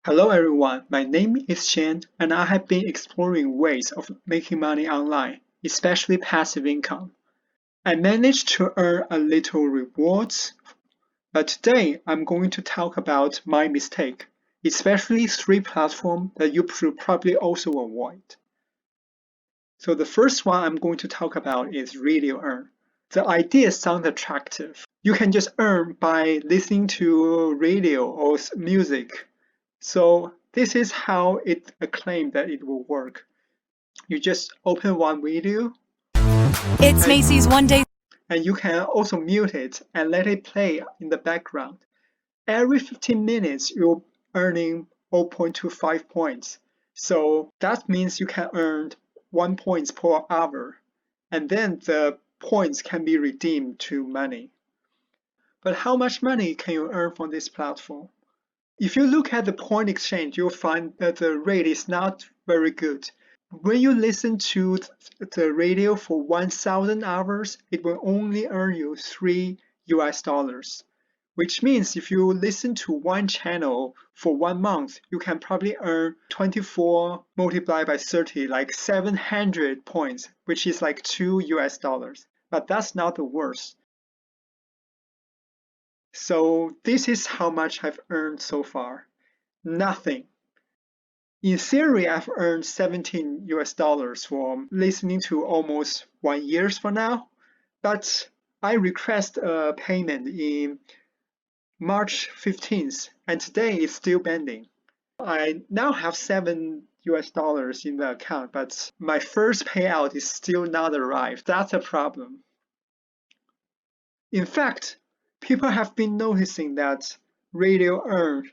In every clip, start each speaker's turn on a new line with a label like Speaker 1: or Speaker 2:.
Speaker 1: Hello everyone, my name is Shen and I have been exploring ways of making money online, especially passive income. I managed to earn a little rewards, but today I'm going to talk about my mistake, especially 3 platforms that you should probably also avoid. So the first one I'm going to talk about is RadioEarn. The idea sounds attractive. You can just earn by listening to radio or music. So this is how it claimed that it will work. You just open one video.
Speaker 2: It's Macy's one day.
Speaker 1: And you can also mute it and let it play in the background. Every 15 minutes, you're earning 0.25 points. So that means you can earn 1 point per hour. And then the points can be redeemed to money. But how much money can you earn from this platform? If you look at the point exchange, you'll find that the rate is not very good. When you listen to the radio for 1,000 hours, it will only earn you $3, which means if you listen to one channel for 1 month, you can probably earn 24 multiplied by 30, like 700 points, which is like $2. But that's not the worst. So this is how much I've earned so far. Nothing. In theory, I've earned $17 from listening to almost 1 year from now, but I request a payment in March 15th, and today it's still pending. I now have $7 in the account, but my first payout is still not arrived. That's a problem. In fact, people have been noticing that RadioEarn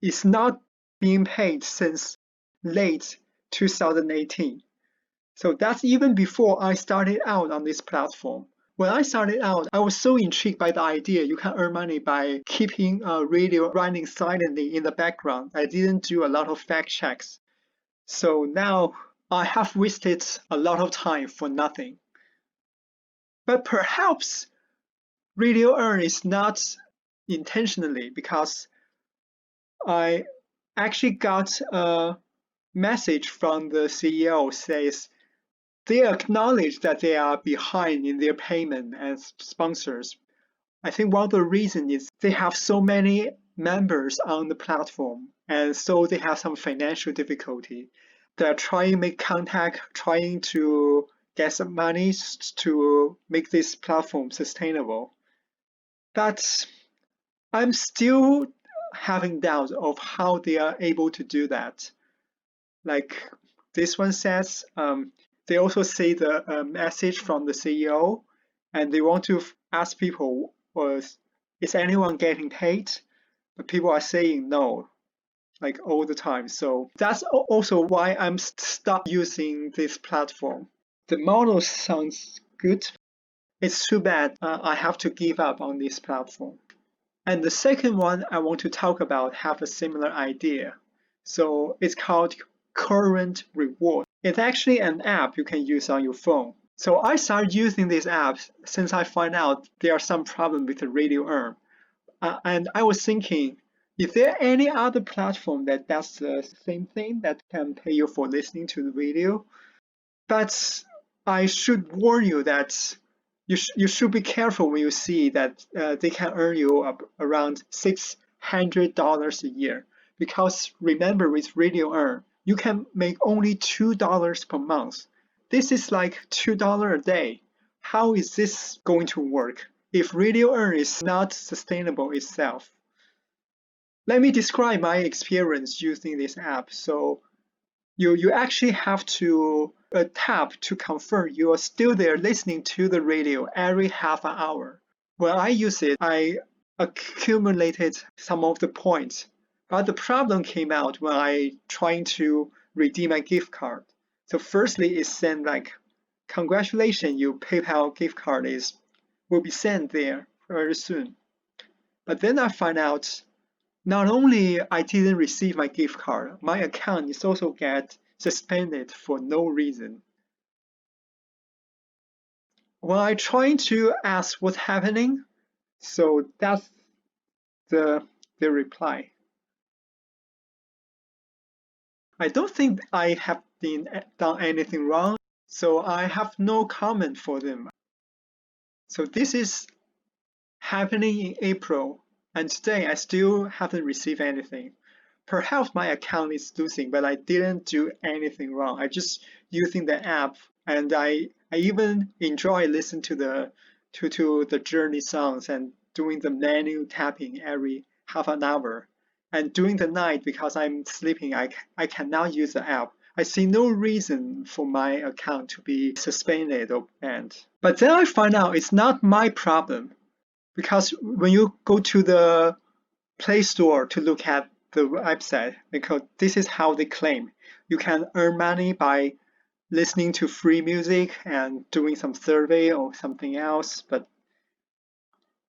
Speaker 1: is not being paid since late 2018. So that's even before I started out on this platform. When I started out, I was so intrigued by the idea you can earn money by keeping a radio running silently in the background. I didn't do a lot of fact checks. So now I have wasted a lot of time for nothing. But perhaps RadioEarn is not intentionally, because I actually got a message from the CEO says they acknowledge that they are behind in their payment as sponsors. I think one of the reasons is they have so many members on the platform, and so they have some financial difficulty. They're trying to make contact, trying to get some money to make this platform sustainable. But I'm still having doubts of how they are able to do that. Like this one says, they also see the message from the CEO, and they want to ask people, is anyone getting paid? But people are saying no, like all the time. So that's also why I'm stopped using this platform. The model sounds good. It's too bad I have to give up on this platform. And the second one I want to talk about have a similar idea. So it's called Current Reward. It's actually an app you can use on your phone. So I started using this app since I found out there are some problem with the RadioEarn. And I was thinking, is there any other platform that does the same thing that can pay you for listening to the video? But I should warn you that you should be careful when you see that they can earn you around $600 a year. Because remember, with RadioEarn, you can make only $2 per month. This is like $2 a day. How is this going to work if RadioEarn is not sustainable itself? Let me describe my experience using this app. So you actually have to tap to confirm you are still there listening to the radio every half an hour. When I use it, I accumulated some of the points. But the problem came out when I trying to redeem my gift card. So firstly, it sent like, congratulations, your PayPal gift card will be sent there very soon. But then I find out not only I didn't receive my gift card, my account is also get suspended for no reason. When I trying to ask what's happening, so that's the reply. I don't think I have done anything wrong, so I have no comment for them. So this is happening in April, and today I still haven't received anything. Perhaps my account is losing, but I didn't do anything wrong. I just using the app, and I even enjoy listening to the journey songs and doing the manual tapping every half an hour. And during the night, because I'm sleeping, I cannot use the app. I see no reason for my account to be suspended or banned. But then I find out it's not my problem, because when you go to the Play Store to look at the website, because this is how they claim you can earn money by listening to free music and doing some survey or something else, but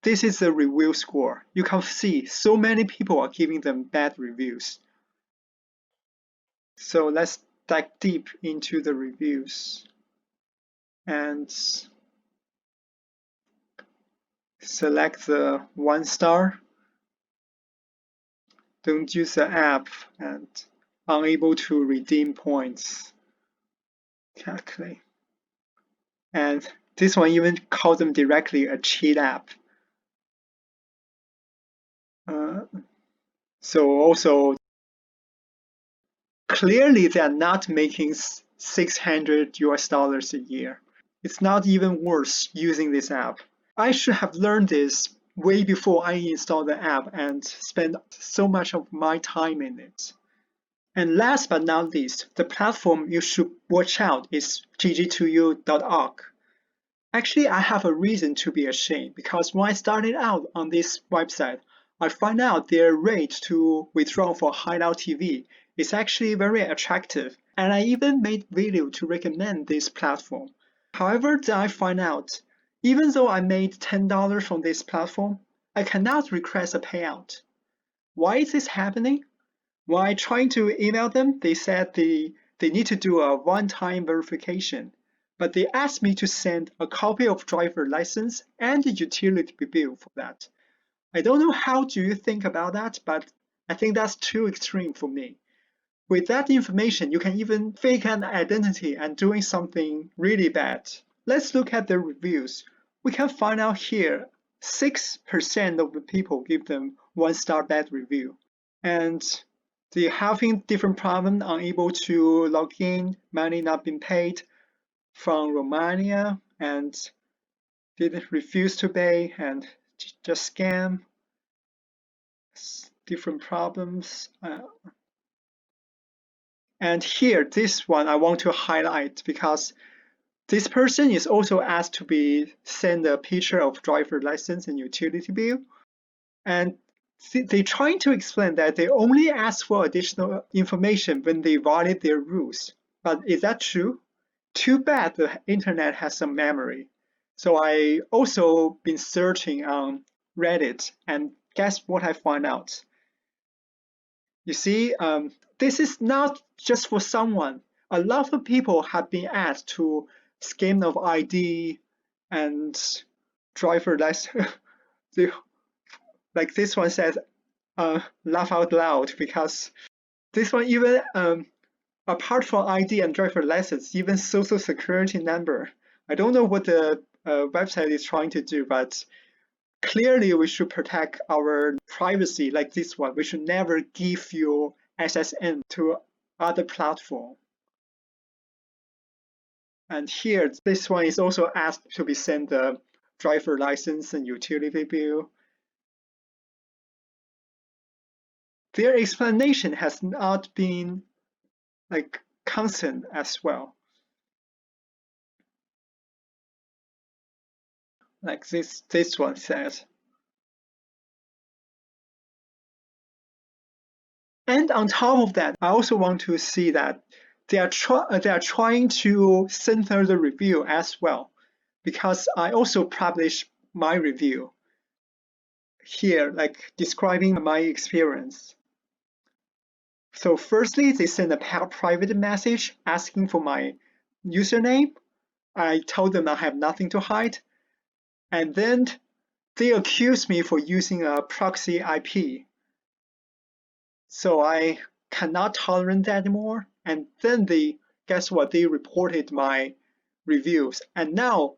Speaker 1: this is the review score. You can see so many people are giving them bad reviews. So let's dive deep into the reviews and select the 1 star. Don't use the app and unable to redeem points. Calculate. And this one even calls them directly a cheat app. So also, clearly they are not making $600 a year. It's not even worth using this app. I should have learned this way before I installed the app and spent so much of my time in it. And last but not least, the platform you should watch out is GG2U.org. Actually, I have a reason to be ashamed, because when I started out on this website, I found out their rate to withdraw for Hideout TV is actually very attractive, and I even made video to recommend this platform. However, then I find out, even though I made $10 from this platform, I cannot request a payout. Why is this happening? When I tried to email them, they said they need to do a one-time verification, but they asked me to send a copy of driver license and the utility bill for that. I don't know how do you think about that, but I think that's too extreme for me. With that information, you can even fake an identity and doing something really bad. Let's look at the reviews. We can find out here 6% of the people give them 1-star bad review. And they're having different problems, unable to log in, money not being paid from Romania, and didn't refuse to pay and just scam. Different problems. And here, this one I want to highlight, because this person is also asked to be send a picture of driver license and utility bill. And they're trying to explain that they only ask for additional information when they violate their rules. But is that true? Too bad the internet has some memory. So I also been searching on Reddit, and guess what I found out? You see, this is not just for someone. A lot of people have been asked to scam of ID and driver license. Like this one says, laugh out loud, because this one even, apart from ID and driver license, even social security number. I don't know what the website is trying to do, but clearly we should protect our privacy like this one. We should never give your SSN to other platform. And here, this one is also asked to be sent the driver license and utility bill. Their explanation has not been like constant as well. Like this one says. And on top of that, I also want to see that they are trying to censor the review as well, because I also publish my review here, like describing my experience. So firstly, they send a private message asking for my username. I told them I have nothing to hide. And then they accuse me for using a proxy IP. So I cannot tolerate that anymore, and then guess what? They reported my reviews, and now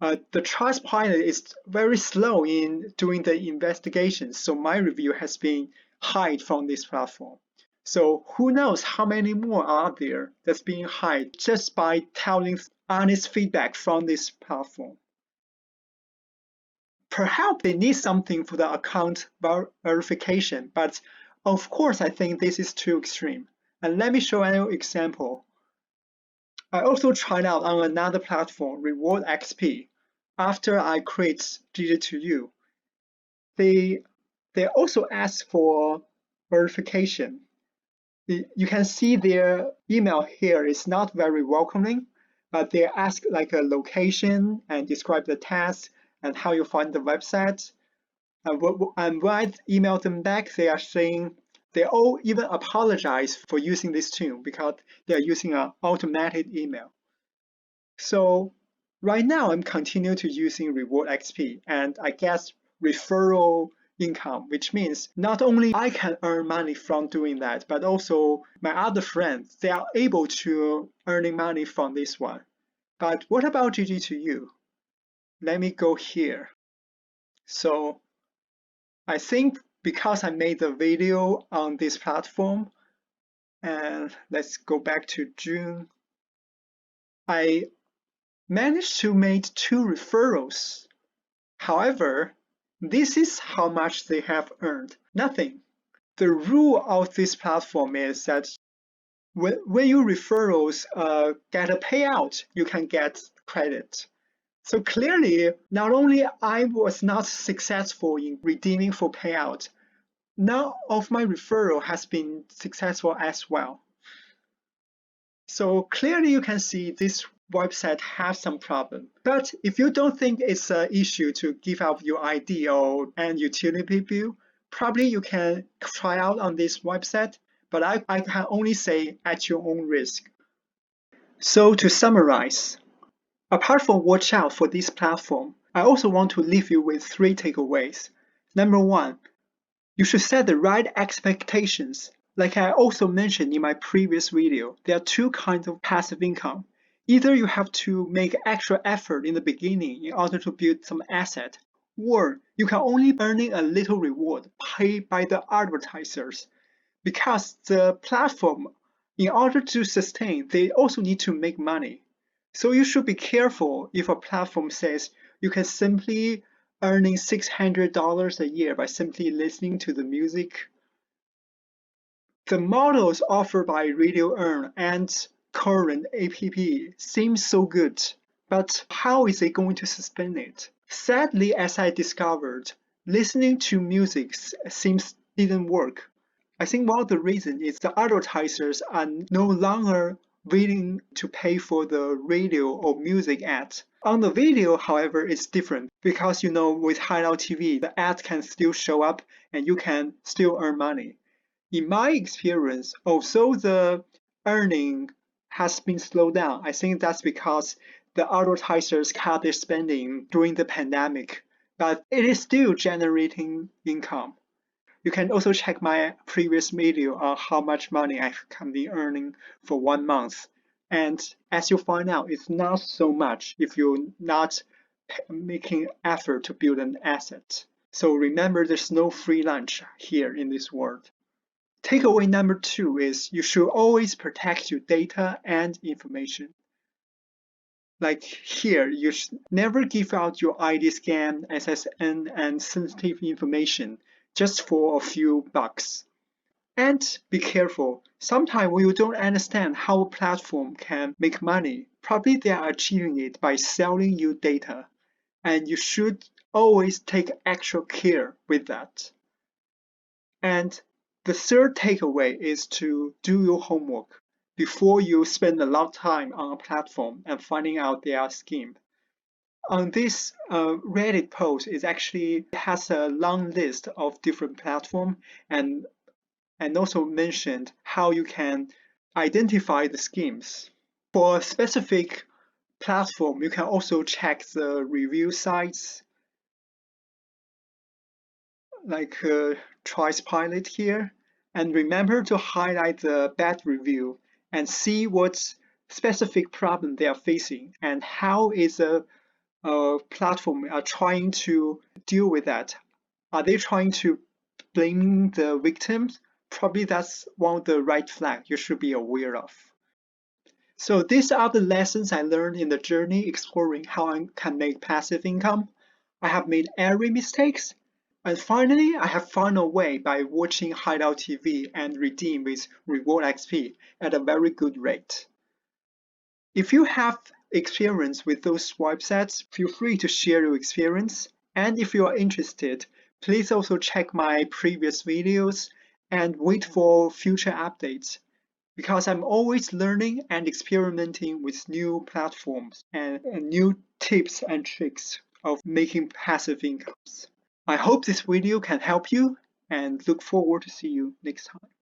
Speaker 1: the Trustpilot is very slow in doing the investigation, so my review has been hid from this platform. So who knows how many more are there that's being hid just by telling honest feedback from this platform. Perhaps they need something for the account verification, but of course I think this is too extreme. And let me show you an example. I also tried out on another platform, Reward XP. After I create GG2U, they also ask for verification. You can see their email here is not very welcoming, but they ask like a location and describe the task and how you find the website. And when I email them back, they are saying they all even apologize for using this tool because they are using an automated email. So right now I'm continuing to using Reward XP, and I get referral income, which means not only I can earn money from doing that, but also my other friends, they are able to earning money from this one. But what about GG2U? Let me go here. So I think because I made the video on this platform, and let's go back to June, I managed to make 2 referrals. However, this is how much they have earned. Nothing. The rule of this platform is that when your referrals get a payout, you can get credit. So clearly, not only I was not successful in redeeming for payout, none of my referral has been successful as well. So clearly you can see this website has some problem. But if you don't think it's an issue to give out your ID and utility bill, probably you can try out on this website, but I can only say at your own risk. So to summarize, apart from watch out for this platform, I also want to leave you with 3 takeaways. Number 1, you should set the right expectations. Like I also mentioned in my previous video, there are 2 kinds of passive income. Either you have to make extra effort in the beginning in order to build some asset, or you can only earning a little reward paid by the advertisers. Because the platform, in order to sustain, they also need to make money. So you should be careful if a platform says you can simply earning $600 a year by simply listening to the music. The models offered by RadioEarn and current app seem so good, but how is it going to sustain it? Sadly, as I discovered, listening to music seems didn't work. I think one of the reasons is the advertisers are no longer willing to pay for the radio or music ads. On the video, however, it's different because with HideoutTV, the ad can still show up and you can still earn money. In my experience, although the earning has been slowed down, I think that's because the advertisers cut their spending during the pandemic, but it is still generating income. You can also check my previous video on how much money I can be earning for 1 month. And as you find out, it's not so much if you're not making effort to build an asset. So remember, there's no free lunch here in this world. Takeaway number 2 is you should always protect your data and information. Like here, you should never give out your ID scan, SSN, and sensitive information just for a few bucks. And be careful. Sometimes when you don't understand how a platform can make money, probably they are achieving it by selling you data. And you should always take extra care with that. And the 3rd takeaway is to do your homework before you spend a lot of time on a platform and finding out their scheme. On this Reddit post, it actually has a long list of different platforms and also mentioned how you can identify the schemes. For a specific platform, you can also check the review sites like Trustpilot here, And remember to highlight the bad review and see what specific problem they are facing and how is a platform are trying to deal with that. Are they trying to blame the victims? Probably that's one of the red flags you should be aware of. So these are the lessons I learned in the journey exploring how I can make passive income. I have made every mistakes, and finally I have found a way by watching Hideout TV and redeem with Reward XP at a very good rate. If you have experience with those websites, feel free to share your experience. And if you are interested, please also check my previous videos and wait for future updates, because I'm always learning and experimenting with new platforms and new tips and tricks of making passive incomes. I hope this video can help you and look forward to see you next time.